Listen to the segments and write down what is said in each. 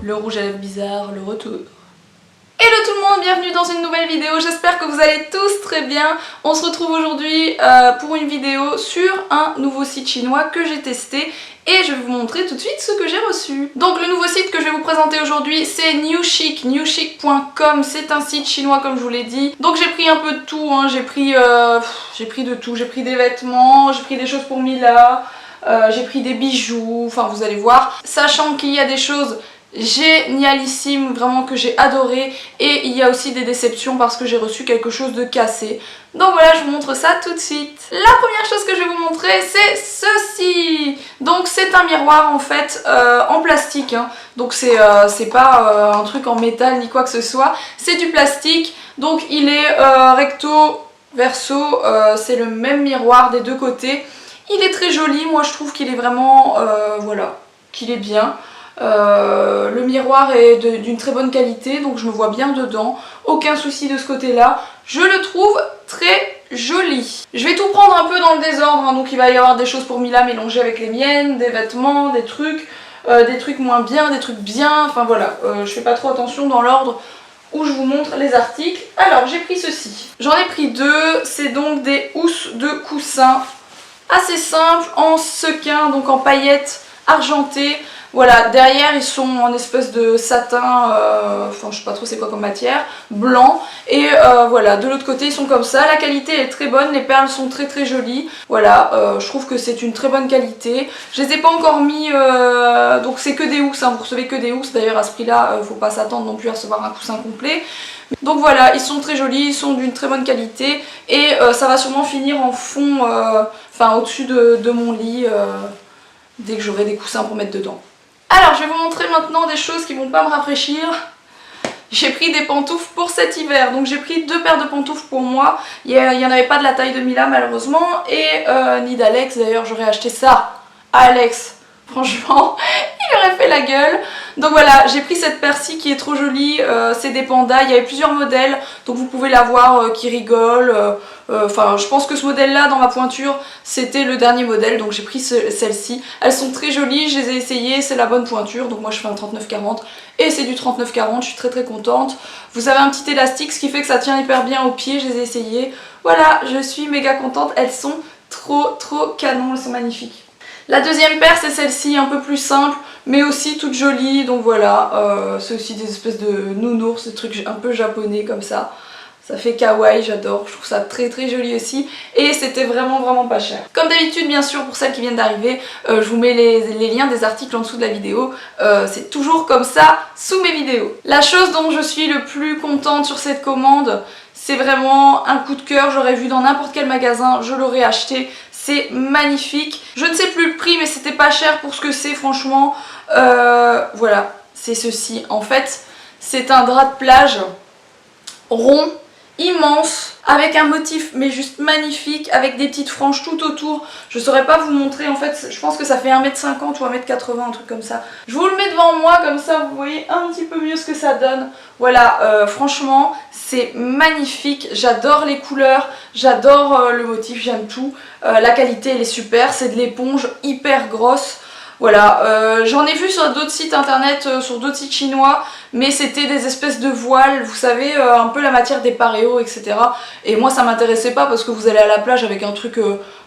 Le rouge à lèvres bizarre, le retour. Hello tout le monde, bienvenue dans une nouvelle vidéo, j'espère que vous allez tous très bien. On se retrouve aujourd'hui pour une vidéo sur un nouveau site chinois que j'ai testé et je vais vous montrer tout de suite ce que j'ai reçu. Donc le nouveau site que je vais vous présenter aujourd'hui c'est Newchic, newchic.com, c'est un site chinois comme je vous l'ai dit. Donc j'ai pris un peu de tout, hein. J'ai pris de tout, j'ai pris des vêtements, j'ai pris des choses pour Mila, j'ai pris des bijoux, enfin vous allez voir. Sachant qu'il y a des choses génialissime, vraiment que j'ai adoré, et il y a aussi des déceptions parce que j'ai reçu quelque chose de cassé. Donc voilà, je vous montre ça tout de suite. La première chose que je vais vous montrer c'est ceci. Donc c'est un miroir en fait en plastique, hein. Donc c'est pas un truc en métal ni quoi que ce soit, c'est du plastique. Donc il est recto verso, c'est le même miroir des deux côtés. Il est très joli, moi je trouve qu'il est vraiment voilà, qu'il est bien. Le miroir est d'une très bonne qualité, donc je me vois bien dedans, aucun souci de ce côté là, je le trouve très joli. Je vais tout prendre un peu dans le désordre, hein, donc il va y avoir des choses pour Mila mélangées avec les miennes, des vêtements, des trucs moins bien, des trucs bien, enfin voilà, je fais pas trop attention dans l'ordre où je vous montre les articles. Alors j'ai pris ceci, j'en ai pris deux, c'est donc des housses de coussin assez simples en sequin, donc en paillettes argentées. Voilà, derrière ils sont en espèce de satin, enfin je sais pas trop c'est quoi comme matière, blanc. Et voilà, de l'autre côté ils sont comme ça, la qualité est très bonne, les perles sont très très jolies. Voilà, je trouve que c'est une très bonne qualité. Je les ai pas encore mis, donc c'est que des housses, hein, vous recevez que des housses. D'ailleurs à ce prix là, faut pas s'attendre non plus à recevoir un coussin complet. Donc voilà, ils sont très jolis, ils sont d'une très bonne qualité. Et ça va sûrement finir en fond, enfin au-dessus de mon lit, dès que j'aurai des coussins pour mettre dedans. Alors je vais vous montrer maintenant des choses qui vont pas me rafraîchir. J'ai pris des pantoufles pour cet hiver, donc j'ai pris deux paires de pantoufles pour moi. Il n'y en avait pas de la taille de Mila malheureusement, et ni d'Alex. D'ailleurs j'aurais acheté ça à Alex, franchement il aurait fait la gueule. Donc voilà, j'ai pris cette paire-ci qui est trop jolie, c'est des pandas, il y avait plusieurs modèles, donc vous pouvez la voir qui rigole. Enfin je pense que ce modèle là dans ma pointure c'était le dernier modèle, donc j'ai pris celle-ci. Elles sont très jolies, je les ai essayées, c'est la bonne pointure, donc moi je fais un 39-40 et c'est du 39-40, je suis très très contente. Vous avez un petit élastique ce qui fait que ça tient hyper bien aux pieds, je les ai essayées. Voilà, je suis méga contente, elles sont trop canon, elles sont magnifiques. La deuxième paire c'est celle-ci, un peu plus simple mais aussi toute jolie, donc voilà, c'est aussi des espèces de nounours, des trucs un peu japonais comme ça. Ça fait kawaii, j'adore, je trouve ça très joli aussi et c'était vraiment pas cher. Comme d'habitude bien sûr pour celles qui viennent d'arriver, je vous mets les liens des articles en dessous de la vidéo, c'est toujours comme ça sous mes vidéos. La chose dont je suis le plus contente sur cette commande, c'est vraiment un coup de cœur, j'aurais vu dans n'importe quel magasin, je l'aurais acheté, c'est magnifique. Je ne sais plus le prix mais c'était pas cher pour ce que c'est franchement. Voilà, c'est ceci, en fait c'est un drap de plage rond, immense, avec un motif mais juste magnifique, avec des petites franges tout autour. Je saurais pas vous montrer, en fait je pense que ça fait 1m50 ou 1m80, un truc comme ça. Je vous le mets devant moi comme ça vous voyez un petit peu mieux ce que ça donne. Voilà, franchement c'est magnifique, j'adore les couleurs, j'adore le motif, j'aime tout. La qualité elle est super, c'est de l'éponge hyper grosse. Voilà, j'en ai vu sur d'autres sites internet, sur d'autres sites chinois, mais c'était des espèces de voiles, vous savez, un peu la matière des paréos, etc. Et moi ça m'intéressait pas parce que vous allez à la plage avec un truc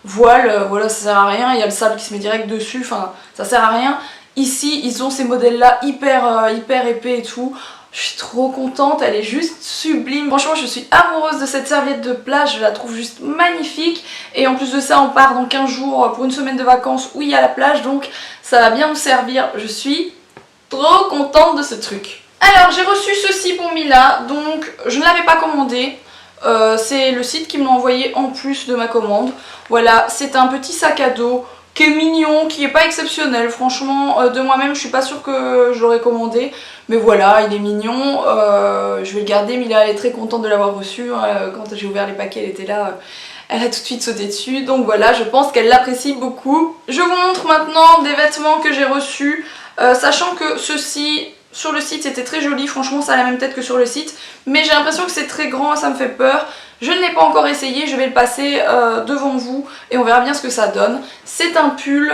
voile, voilà, ça sert à rien, il y a le sable qui se met direct dessus, enfin ça sert à rien. Ici ils ont ces modèles là hyper épais et tout. Je suis trop contente, elle est juste sublime. Franchement je suis amoureuse de cette serviette de plage, je la trouve juste magnifique. Et en plus de ça on part dans 15 jours pour une semaine de vacances où il y a la plage, donc ça va bien nous servir. Je suis trop contente de ce truc. Alors j'ai reçu ceci pour Mila, donc je ne l'avais pas commandé. C'est le site qui me l'a envoyé en plus de ma commande. Voilà, c'est un petit sac à dos qui est mignon, qui est pas exceptionnel. Franchement, de moi-même, je suis pas sûre que je l'aurais commandé. Mais voilà, il est mignon. Je vais le garder. Mila, elle est très contente de l'avoir reçu. Quand j'ai ouvert les paquets, elle était là. Elle a tout de suite sauté dessus. Donc voilà, je pense qu'elle l'apprécie beaucoup. Je vous montre maintenant des vêtements que j'ai reçus. Sachant que ceux-ci, sur le site, c'était très joli. Franchement, ça a la même tête que sur le site. Mais j'ai l'impression que c'est très grand, ça me fait peur. Je ne l'ai pas encore essayé, je vais le passer devant vous et on verra bien ce que ça donne. C'est un pull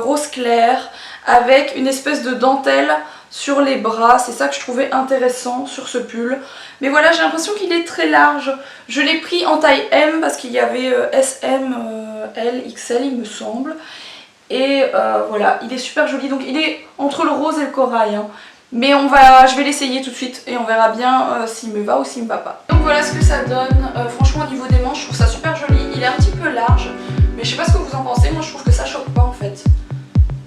rose clair avec une espèce de dentelle sur les bras, c'est ça que je trouvais intéressant sur ce pull. Mais voilà, j'ai l'impression qu'il est très large. Je l'ai pris en taille M parce qu'il y avait S, M, L, XL il me semble. Et voilà, il est super joli, donc il est entre le rose et le corail. Hein. Mais je vais l'essayer tout de suite et on verra bien s'il me va ou s'il me va pas. Donc voilà ce que ça donne. Franchement au niveau des manches, je trouve ça super joli. Il est un petit peu large, mais je sais pas ce que vous en pensez. Moi je trouve que ça choque pas en fait.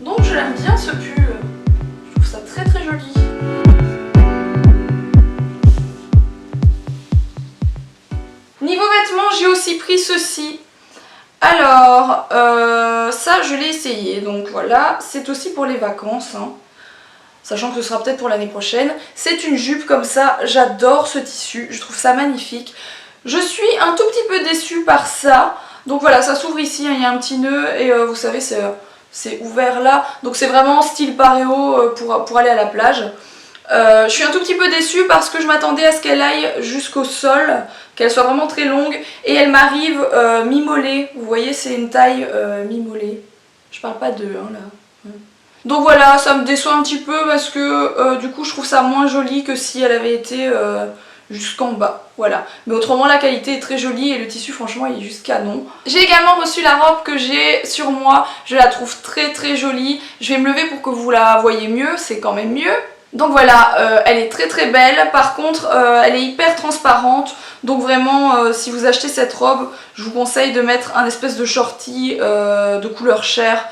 Donc je l'aime bien ce pull. Je trouve ça très très joli. Niveau vêtements, j'ai aussi pris ceci. Alors, ça je l'ai essayé. Donc voilà, c'est aussi pour les vacances. Hein. Sachant que ce sera peut-être pour l'année prochaine. C'est une jupe comme ça, j'adore ce tissu, je trouve ça magnifique. Je suis un tout petit peu déçue par ça. Donc voilà, ça s'ouvre ici, hein, il y a un petit nœud et vous savez c'est ouvert là. Donc c'est vraiment style paréo pour aller à la plage. Je suis un tout petit peu déçue parce que je m'attendais à ce qu'elle aille jusqu'au sol, qu'elle soit vraiment très longue. Et elle m'arrive mi-mollet, vous voyez c'est une taille mi-mollet. Je parle pas de hein, là. Donc voilà, ça me déçoit un petit peu parce que du coup je trouve ça moins joli que si elle avait été jusqu'en bas. Voilà. Mais autrement la qualité est très jolie et le tissu franchement il est juste canon. J'ai également reçu la robe que j'ai sur moi. Je la trouve très très jolie. Je vais me lever pour que vous la voyez mieux, c'est quand même mieux. Donc voilà, elle est très très belle. Par contre elle est hyper transparente. Donc vraiment si vous achetez cette robe, je vous conseille de mettre un espèce de shorty de couleur chair.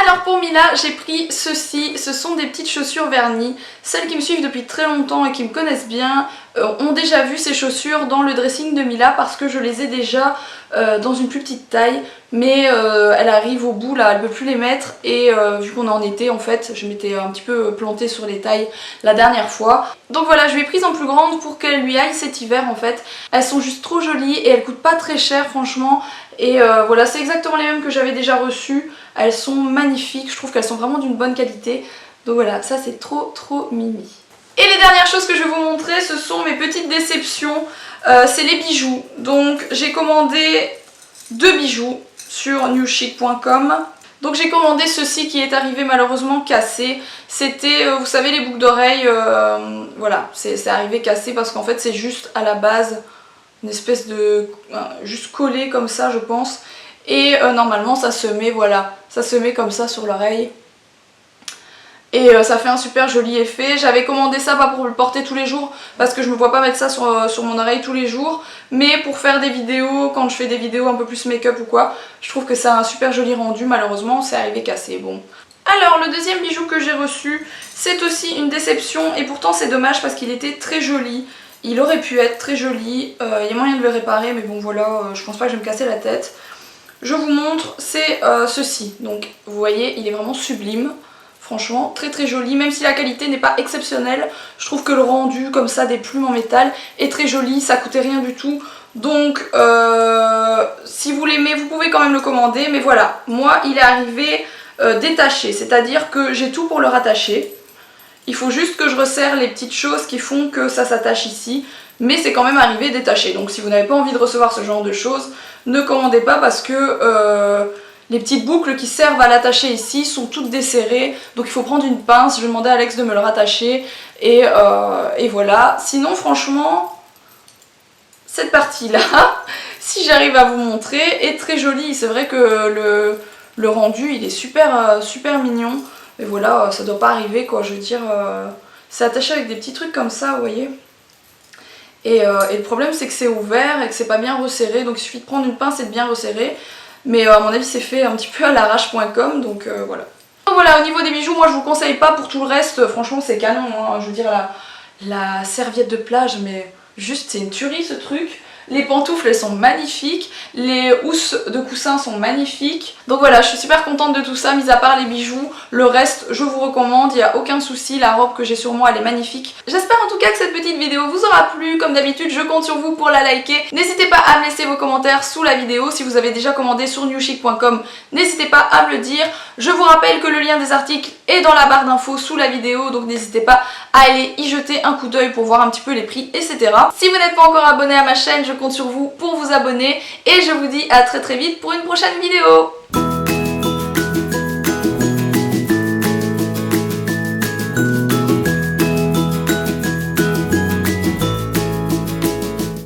Alors pour Mila, j'ai pris ceci, ce sont des petites chaussures vernies. Celles qui me suivent depuis très longtemps et qui me connaissent bien ont déjà vu ces chaussures dans le dressing de Mila parce que je les ai déjà dans une plus petite taille. Mais elle arrive au bout là, elle ne peut plus les mettre et vu qu'on est en été en fait, je m'étais un petit peu plantée sur les tailles la dernière fois. Donc voilà, je l'ai prise en plus grande pour qu'elle lui aille cet hiver en fait. Elles sont juste trop jolies et elles coûtent pas très cher franchement. Et voilà, c'est exactement les mêmes que j'avais déjà reçues. Elles sont magnifiques, je trouve qu'elles sont vraiment d'une bonne qualité. Donc voilà, ça c'est trop trop mimi. Et les dernières choses que je vais vous montrer, ce sont mes petites déceptions. C'est les bijoux. Donc j'ai commandé 2 bijoux sur newchic.com. Donc j'ai commandé ceci qui est arrivé malheureusement cassé. C'était, vous savez, les boucles d'oreilles, voilà, c'est arrivé cassé parce qu'en fait c'est juste à la base une espèce de... juste collé comme ça je pense. Et normalement ça se met, voilà, ça se met comme ça sur l'oreille. Et ça fait un super joli effet. J'avais commandé ça pas pour le porter tous les jours parce que je me vois pas mettre ça sur mon oreille tous les jours, mais pour faire des vidéos, quand je fais des vidéos un peu plus make-up ou quoi, je trouve que ça a un super joli rendu. Malheureusement c'est arrivé cassé, bon. Alors le deuxième bijou que j'ai reçu, c'est aussi une déception et pourtant c'est dommage parce qu'il était très joli. Il aurait pu être très joli, il y a moyen de le réparer mais bon voilà, je pense pas que je vais me casser la tête. Je vous montre, c'est ceci, donc vous voyez il est vraiment sublime. Franchement très très joli, même si la qualité n'est pas exceptionnelle, je trouve que le rendu comme ça des plumes en métal est très joli, ça coûtait rien du tout. Donc si vous l'aimez vous pouvez quand même le commander, mais voilà, moi il est arrivé détaché, c'est-à-dire que j'ai tout pour le rattacher. Il faut juste que je resserre les petites choses qui font que ça s'attache ici, mais c'est quand même arrivé détaché. Donc si vous n'avez pas envie de recevoir ce genre de choses, ne commandez pas parce que les petites boucles qui servent à l'attacher ici sont toutes desserrées. Donc il faut prendre une pince, je vais demander à Alex de me le rattacher et voilà. Sinon franchement, cette partie-là, si j'arrive à vous montrer, est très jolie. C'est vrai que le rendu il est super, super mignon. Et voilà, ça doit pas arriver quoi, je veux dire, c'est attaché avec des petits trucs comme ça, vous voyez. Et le problème c'est que c'est ouvert et que c'est pas bien resserré, donc il suffit de prendre une pince et de bien resserrer. Mais à mon avis c'est fait un petit peu à l'arrache.com, donc voilà. Donc voilà, au niveau des bijoux, moi je vous conseille pas pour tout le reste, franchement c'est canon, hein. Je veux dire la serviette de plage, mais juste c'est une tuerie ce truc. Les pantoufles elles sont magnifiques, les housses de coussin sont magnifiques. Donc voilà, je suis super contente de tout ça, mis à part les bijoux. Le reste je vous recommande, il n'y a aucun souci, la robe que j'ai sur moi elle est magnifique. J'espère en tout cas que cette petite vidéo vous aura plu. Comme d'habitude je compte sur vous pour la liker. N'hésitez pas à me laisser vos commentaires sous la vidéo. Si vous avez déjà commandé sur newchic.com, n'hésitez pas à me le dire. Je vous rappelle que le lien des articles est dans la barre d'infos sous la vidéo, donc n'hésitez pas à aller y jeter un coup d'œil pour voir un petit peu les prix, etc. Si vous n'êtes pas encore abonné à ma chaîne, je compte sur vous pour vous abonner et je vous dis à très vite pour une prochaine vidéo.